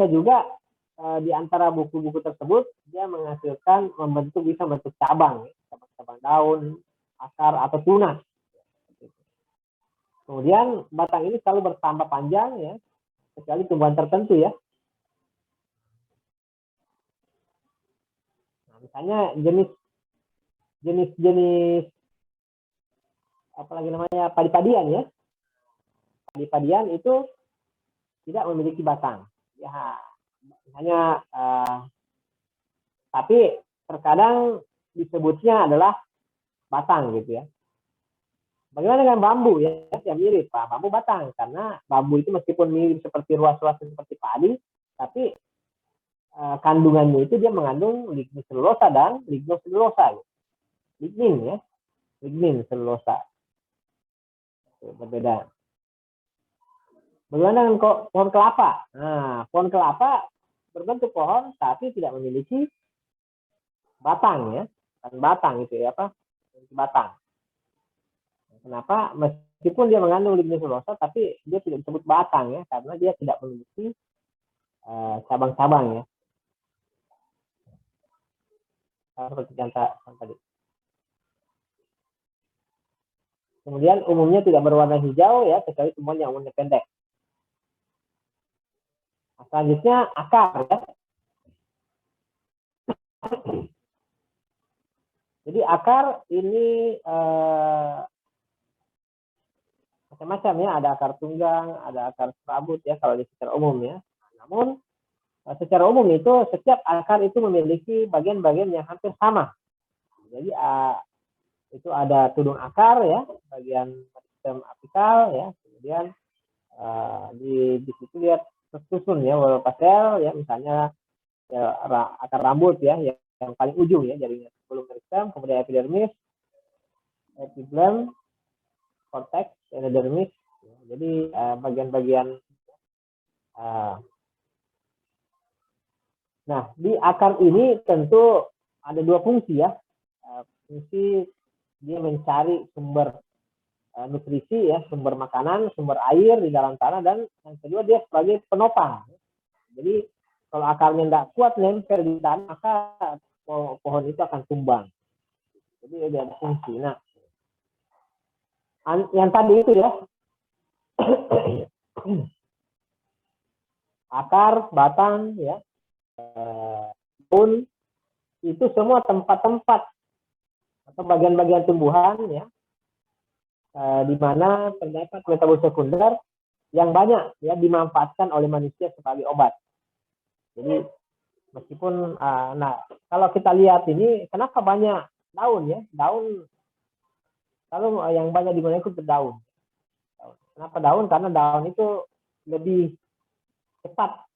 bisa juga di antara buku-buku tersebut dia bisa membentuk cabang, cabang daun, akar atau tunas. Kemudian batang ini selalu bertambah panjang ya, kecuali tumbuhan tertentu ya. Nah, misalnya jenis apalagi namanya padi-padian ya. Padi-padian itu tidak memiliki batang. Ya, misalnya tapi terkadang disebutnya adalah batang gitu ya. Bagaimana dengan bambu ya? Yang mirip, Pak. Bambu batang karena bambu itu meskipun mirip seperti ruas-ruas seperti padi, tapi kandungannya itu dia mengandung lignin selulosa dan lignoselulosa. Lignin ya, lignin selulosa. Berbeda. Bagaimana dengan pohon kelapa? Nah, pohon kelapa berbentuk pohon tapi tidak memiliki batang ya, kan batang itu ya apa? Batang. Kenapa? Meskipun dia mengandung lignoselulosa, tapi dia tidak disebut batang ya, karena dia tidak memiliki cabang-cabang ya. Seperti contoh tadi. Kemudian umumnya tidak berwarna hijau ya, kecuali tumbuhan yang umumnya pendek. Nah, selanjutnya akar ya. Jadi akar ini macam-macam ya, ada akar tunggang, ada akar serabut ya kalau secara umum ya. Namun secara umum itu setiap akar itu memiliki bagian-bagian yang hampir sama. Jadi itu ada tudung akar ya, bagian sistem apikal ya, kemudian di situ lihat tersusun ya beberapa sel ya, misalnya ya, akar rambut ya yang paling ujung ya jaringan sebelum meristem, kemudian epidermis, epiglam, cortex, endodermis. Jadi bagian-bagian nah di akar ini tentu ada dua fungsi ya. Fungsi dia mencari sumber nutrisi ya, sumber makanan, sumber air di dalam tanah, dan yang kedua dia sebagai penopang. Jadi kalau akarnya tidak kuat nempel di tanah, maka pohon itu akan tumbang. Jadi ada fungsi. Nah, yang tadi itu ya, akar, batang, ya, daun, itu semua tempat-tempat atau bagian-bagian tumbuhan ya, di mana terdapat metabolisme sekunder yang banyak ya dimanfaatkan oleh manusia sebagai obat. Jadi meskipun nah kalau kita lihat ini kenapa banyak daun ya, daun kalau yang banyak digunakan itu daun. Kenapa daun? Karena daun itu lebih cepat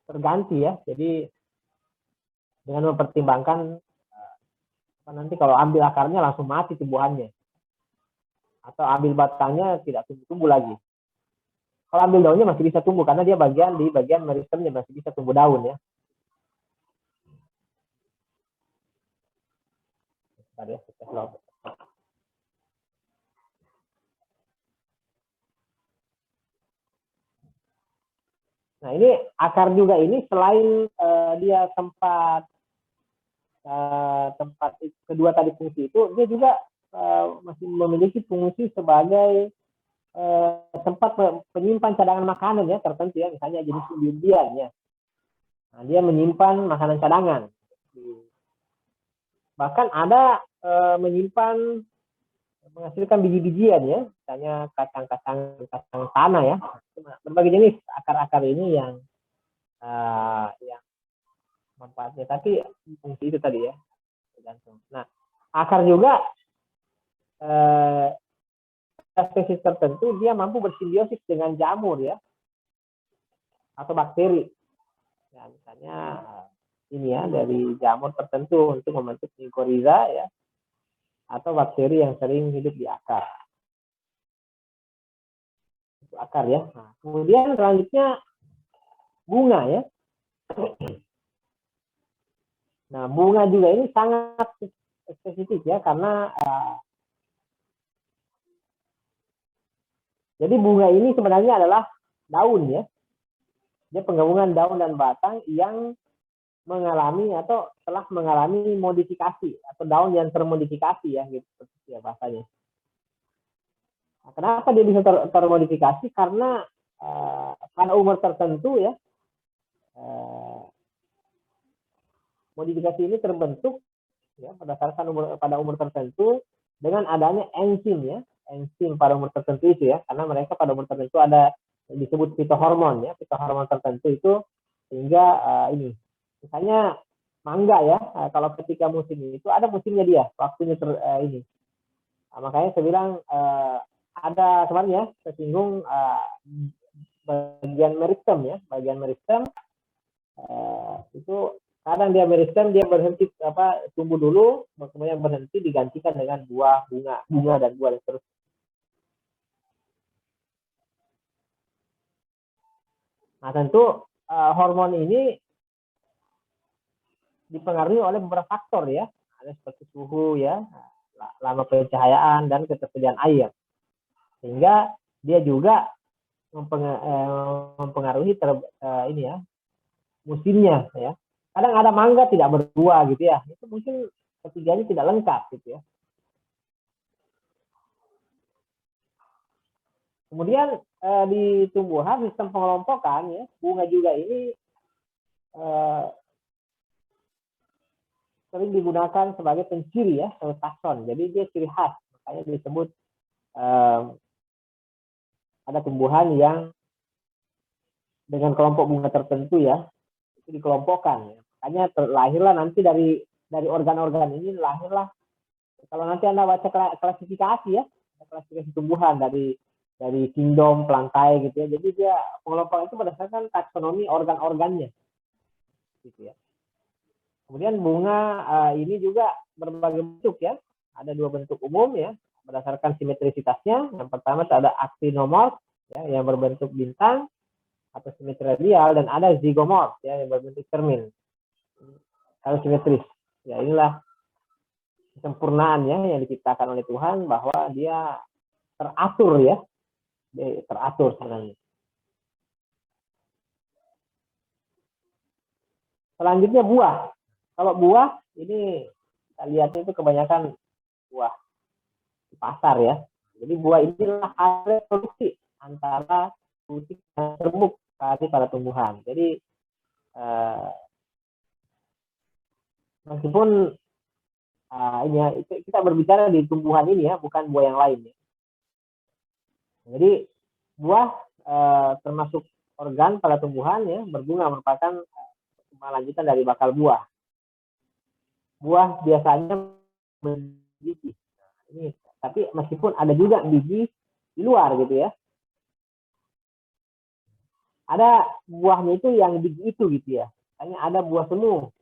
terganti ya. Jadi dengan mempertimbangkan nanti kalau ambil akarnya langsung mati tumbuhannya, atau ambil batangnya tidak tumbuh lagi. Kalau ambil daunnya masih bisa tumbuh karena dia di bagian meristemnya masih bisa tumbuh daun ya. Nah ini akar juga ini selain dia tempat kedua tadi fungsi itu, dia juga masih memiliki fungsi sebagai tempat penyimpan cadangan makanan ya tertentu ya, misalnya jenis umbi-umbian ya. Nah, dia menyimpan makanan cadangan. Bahkan ada menyimpan menghasilkan biji-bijian ya, misalnya kacang tanah ya. Berbagai jenis akar-akar ini yang manfaatnya, tapi fungsi itu tadi ya tergantung. Nah, akar juga spesies tertentu dia mampu bersimbiosis dengan jamur ya atau bakteri. Ya, misalnya ini ya dari jamur tertentu untuk membentuk mycorrhiza ya, atau bakteri yang sering hidup di akar. Itu akar ya. Nah, kemudian selanjutnya bunga ya. Nah, bunga juga ini sangat spesifik ya, karena jadi bunga ini sebenarnya adalah daun ya. Dia penggabungan daun dan batang yang mengalami atau telah mengalami modifikasi atau daun yang termodifikasi ya gitu ya bahasanya. Nah, kenapa dia bisa termodifikasi? Karena pada umur tertentu ya modifikasi ini terbentuk ya berdasarkan pada umur tertentu dengan adanya enzim ya, enzim pada umur tertentu itu ya, karena mereka pada umur tertentu ada disebut fitohormon ya, fitohormon tertentu itu sehingga ini misalnya mangga ya, kalau ketika musim itu ada musimnya dia waktunya ini. Nah, makanya saya bilang ada kemarin ya saya singgung bagian meristem ya, bagian meristem itu kadang dia meristem dia berhenti tumbuh dulu kemudian berhenti digantikan dengan buah bunga dan buah dan terus. Nah tentu hormon ini dipengaruhi oleh beberapa faktor ya, ada seperti suhu ya, lama pencahayaan dan ketersediaan air, sehingga dia juga mempengaruhi ini ya musimnya ya. Kadang ada mangga tidak berbuah gitu ya, itu mungkin ketiganya tidak lengkap gitu ya. Kemudian di tumbuhan sistem pengelompokan ya, bunga juga ini sering digunakan sebagai penciri ya, sebagai takson. Jadi dia ciri khas, makanya disebut ada tumbuhan yang dengan kelompok bunga tertentu ya, itu dikelompokkan. Ya. Makanya lahirlah nanti dari organ-organ ini lahirlah. Kalau nanti Anda baca klasifikasi ya, klasifikasi tumbuhan dari kingdom, plantae gitu ya. Jadi dia pengelompokan itu berdasarkan taksonomi organ-organnya. Gitu ya. Kemudian bunga ini juga berbagai bentuk ya. Ada dua bentuk umum ya, berdasarkan simetrisitasnya. Yang pertama ada actinomorph ya, yang berbentuk bintang atau simetri radial, dan ada zygomorph ya, yang berbentuk cermin. Kalau simetris. Ya inilah kesempurnaannya yang diciptakan oleh Tuhan bahwa dia teratur ya. Dia teratur sebenarnya. Selanjutnya buah. Kalau buah ini kita lihatnya itu kebanyakan buah di pasar ya. Jadi buah inilah ada produksi antara putih dan serbuk pada tumbuhan. Jadi meskipun ini ya, kita berbicara di tumbuhan ini ya, bukan buah yang lain ya. Jadi buah termasuk organ pada tumbuhan ya, berbunga merupakan lanjutan dari bakal buah. Buah biasanya biji. Ini tapi meskipun ada juga biji di luar gitu ya. Ada buahnya itu yang biji itu gitu ya. Hanya ada buah semu.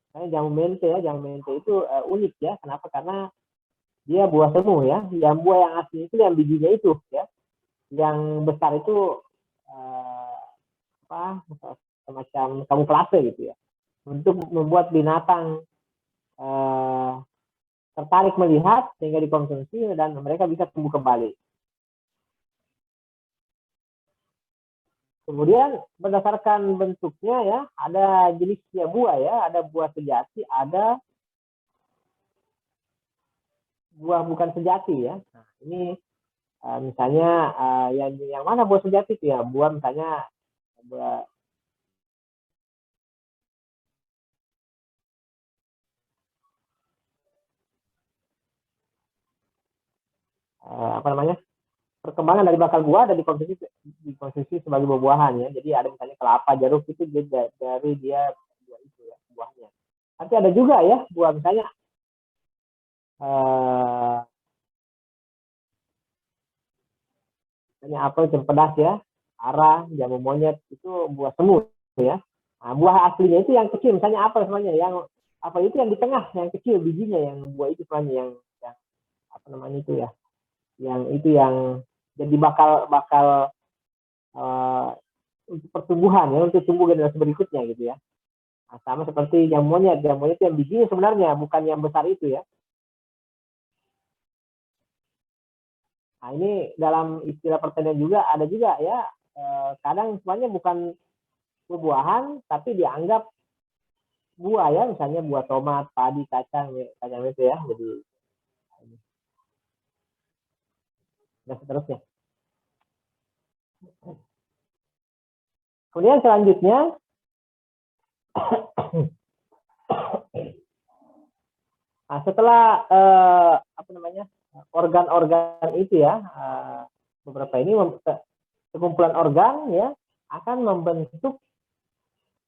Kayak jamu mente ya, jamu mente itu unik ya. Kenapa? Karena dia buah semu ya. Yang buah yang asli itu yang bijinya itu ya. Yang besar itu semacam kamuflase gitu ya. Untuk membuat binatang tertarik melihat sehingga dikonsumsi dan mereka bisa tumbuh kembali. Kemudian berdasarkan bentuknya ya, ada jenisnya buah ya, ada buah sejati, ada buah bukan sejati ya. Nah, ini misalnya yang mana buah sejati itu ya, buah misalnya buah apa namanya? Perkembangan dari bakal buah dan dikonsumsi sebagai buah-buahan ya. Jadi ada misalnya kelapa, jeruk itu dari dia buah itu ya, buahnya. Tapi ada juga ya buah misalnya misalnya apel cempedas ya, arah, jamu monyet itu buah semu ya. Nah, buah aslinya itu yang kecil, misalnya apel semuanya, yang apel itu yang di tengah, yang kecil bijinya, yang buah itu semuanya yang apa namanya itu ya, yang itu yang jadi bakal untuk pertumbuhan ya, untuk tumbuh generasi berikutnya gitu ya. Nah, sama seperti jamu monyet itu yang bijinya sebenarnya bukan yang besar itu ya. Nah ini dalam istilah pertanian juga ada juga ya, kadang sebenarnya bukan buah-buahan tapi dianggap buah ya, misalnya buah tomat, padi, kacang, ya, kacang itu ya. Jadi dan seterusnya. Kemudian selanjutnya nah, setelah apa namanya organ-organ itu ya beberapa ini sekumpulan organ ya akan membentuk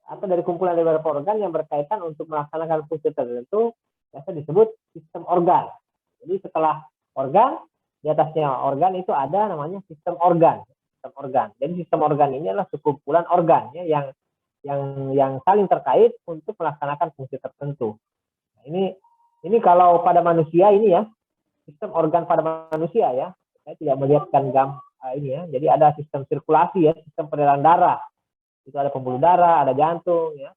atau dari kumpulan dari beberapa organ yang berkaitan untuk melaksanakan fungsi tertentu biasa disebut sistem organ. Jadi setelah organ di atasnya organ itu ada namanya sistem organ. Sistem organ. Jadi sistem organ ini adalah sekumpulan organ ya, yang saling terkait untuk melaksanakan fungsi tertentu. Nah, ini kalau pada manusia ini ya sistem organ pada manusia ya. Saya tidak melihatkan ini ya. Jadi ada sistem sirkulasi ya, sistem peredaran darah. Itu ada pembuluh darah, ada jantung ya.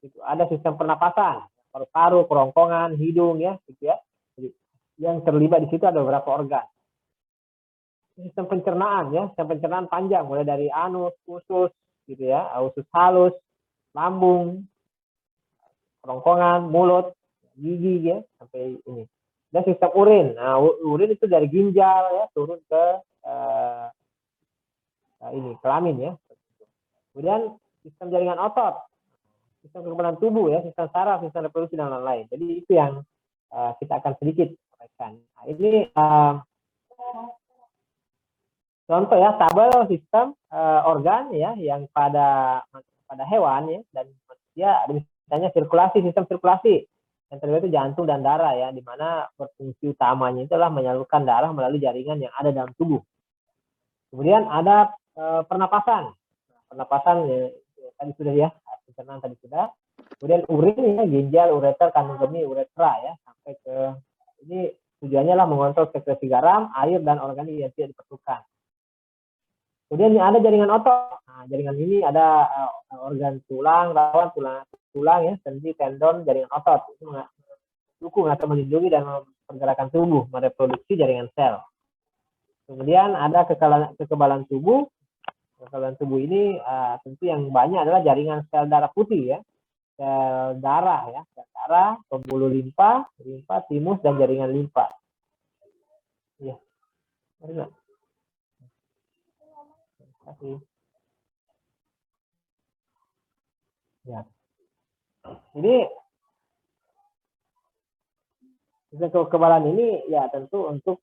Itu ada sistem pernapasan, paru-paru, kerongkongan, hidung ya, gitu ya. Jadi, yang terlibat di situ ada beberapa organ. Sistem pencernaan ya, sistem pencernaan panjang mulai dari anus, usus gitu ya, usus halus, lambung, kerongkongan, mulut, gigi ya, sampai ini. Dan sistem urin. Nah, urin itu dari ginjal ya turun ke ini kelamin ya. Kemudian sistem jaringan otot, sistem kekebalan tubuh ya, sistem saraf, sistem reproduksi dan lain-lain. Jadi itu yang kita akan sedikit sampaikan. Nah, ini contoh ya tabel sistem organ ya yang pada hewan ya dan manusia ada misalnya sirkulasi, sistem sirkulasi yang terlibat itu jantung dan darah ya, di mana berfungsi utamanya itu adalah menyalurkan darah melalui jaringan yang ada dalam tubuh. Kemudian ada pernapasan. Pernapasan ya, tadi sudah ya, pencernaan tadi sudah. Kemudian urin ya, ginjal, ureter, kandung kemih, uretra ya, sampai ke ini tujuannya lah mengontrol sekresi garam, air dan organik yang tidak diperlukan. Kemudian ada jaringan otot. Nah, jaringan ini ada organ tulang, rawan, tulang ya, sendi, tendon, jaringan otot. Itu mendukung atau melindungi dan pergerakan tubuh, mereproduksi jaringan sel. Kemudian ada kekebalan tubuh. Kekebalan tubuh ini tentu yang banyak adalah jaringan sel darah putih ya, sel darah ya, sel darah, pembuluh limpa, timus dan jaringan limpa. Ya, terima kasih. Ya, ini kekebalan ini ya tentu untuk